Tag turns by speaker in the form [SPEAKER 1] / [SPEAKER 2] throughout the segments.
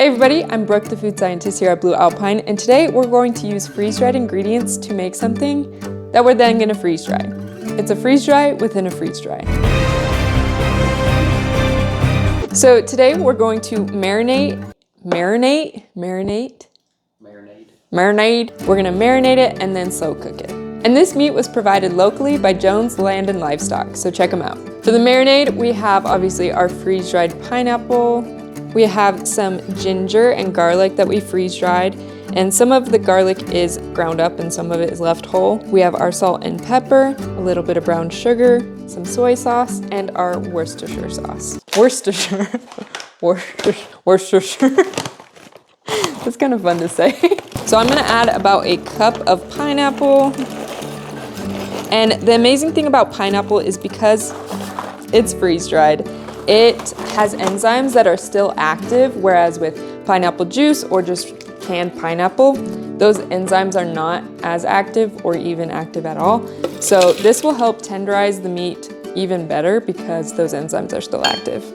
[SPEAKER 1] Hey everybody, I'm Brooke, the food scientist here at Blue Alpine, and today we're going to use freeze-dried ingredients to make something that we're then gonna freeze-dry. It's a freeze-dry within a freeze-dry. So today we're going to marinate. We're gonna marinate it and then slow cook it. And this meat was provided locally by Jones Land and Livestock, so check them out. For the marinade, we have obviously our freeze-dried pineapple. We have some ginger and garlic that we freeze-dried, and some of the garlic is ground up and some of it is left whole. We have our salt and pepper, a little bit of brown sugar, some soy sauce, and our Worcestershire sauce. Worcestershire. That's kind of fun to say. So I'm gonna add about a cup of pineapple. And the amazing thing about pineapple is because it's freeze-dried, it has enzymes that are still active, whereas with pineapple juice or just canned pineapple, those enzymes are not as active or even active at all. So this will help tenderize the meat even better because those enzymes are still active.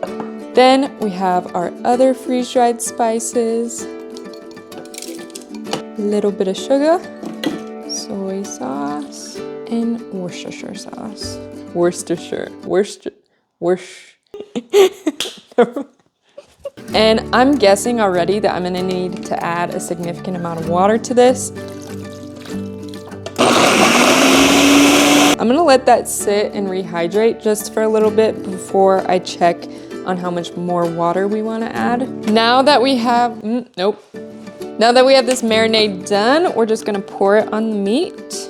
[SPEAKER 1] Then we have our other freeze-dried spices, a little bit of sugar, soy sauce, and Worcestershire sauce. Worcestershire. And I'm guessing already that I'm gonna need to add a significant amount of water to this. I'm gonna let that sit and rehydrate just for a little bit before I check on how much more water we wanna add. Now that we have, now that we have this marinade done, we're just gonna pour it on the meat.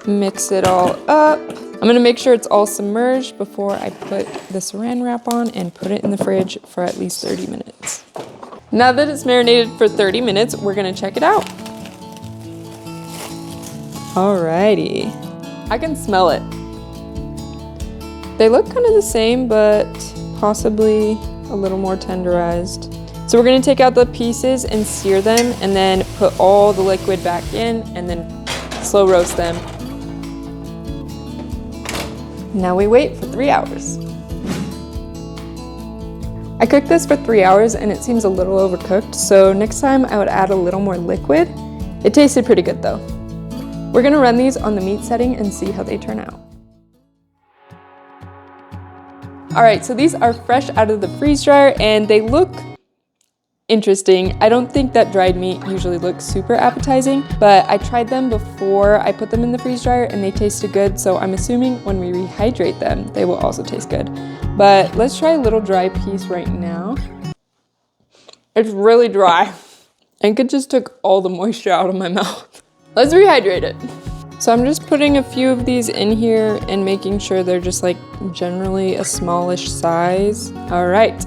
[SPEAKER 1] Mix it all up. I'm gonna make sure it's all submerged before I put the saran wrap on and put it in the fridge for at least 30 minutes. Now that it's marinated for 30 minutes, we're gonna check it out. Alrighty. I can smell it. They look kind of the same, but possibly a little more tenderized. So we're gonna take out the pieces and sear them and then put all the liquid back in and then slow roast them. Now we wait for 3 hours. I cooked this for 3 hours and it seems a little overcooked, so next time I would add a little more liquid. It tasted pretty good though. We're gonna run these on the meat setting and see how they turn out. All right, so these are fresh out of the freeze dryer and they look interesting. I don't think that dried meat usually looks super appetizing, but I tried them before I put them in the freeze dryer and they tasted good, so I'm assuming when we rehydrate them, they will also taste good. But let's try a little dry piece right now. It's really dry. I think it just took all the moisture out of my mouth. Let's rehydrate it. So I'm just putting a few of these in here and making sure they're just like generally a smallish size. All right.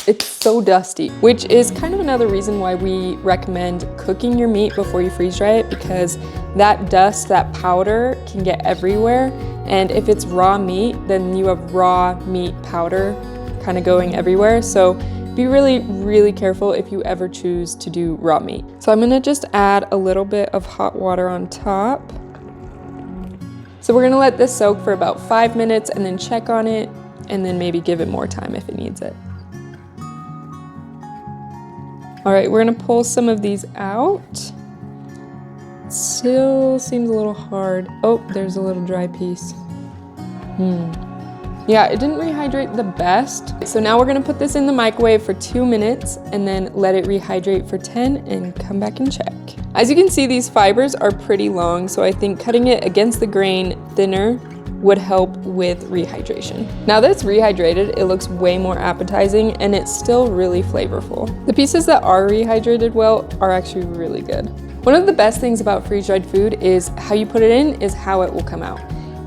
[SPEAKER 1] It's so dusty, which is kind of another reason why we recommend cooking your meat before you freeze dry it, because that dust, that powder can get everywhere. And if it's raw meat, then you have raw meat powder kind of going everywhere. So be really, really careful if you ever choose to do raw meat. So I'm gonna just add a little bit of hot water on top. So we're gonna let this soak for about 5 minutes and then check on it and then maybe give it more time if it needs it. All right, we're gonna pull some of these out. Still seems a little hard. Oh, there's a little dry piece. Yeah, it didn't rehydrate the best. So now we're gonna put this in the microwave for 2 minutes and then let it rehydrate for 10 and come back and check. As you can see, these fibers are pretty long, so I think cutting it against the grain thinner would help with rehydration. Now that it's rehydrated, it looks way more appetizing and it's still really flavorful. The pieces that are rehydrated well are actually really good. One of the best things about freeze-dried food is how you put it in is how it will come out.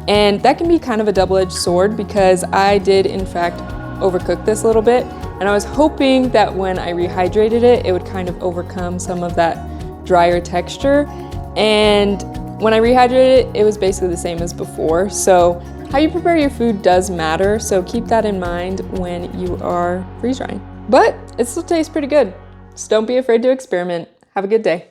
[SPEAKER 1] And that can be kind of a double-edged sword because I did in fact overcook this a little bit, and I was hoping that when I rehydrated it, it would kind of overcome some of that drier texture. And when I rehydrated it, it was basically the same as before. So how you prepare your food does matter, so keep that in mind when you are freeze drying. But it still tastes pretty good, so don't be afraid to experiment. Have a good day.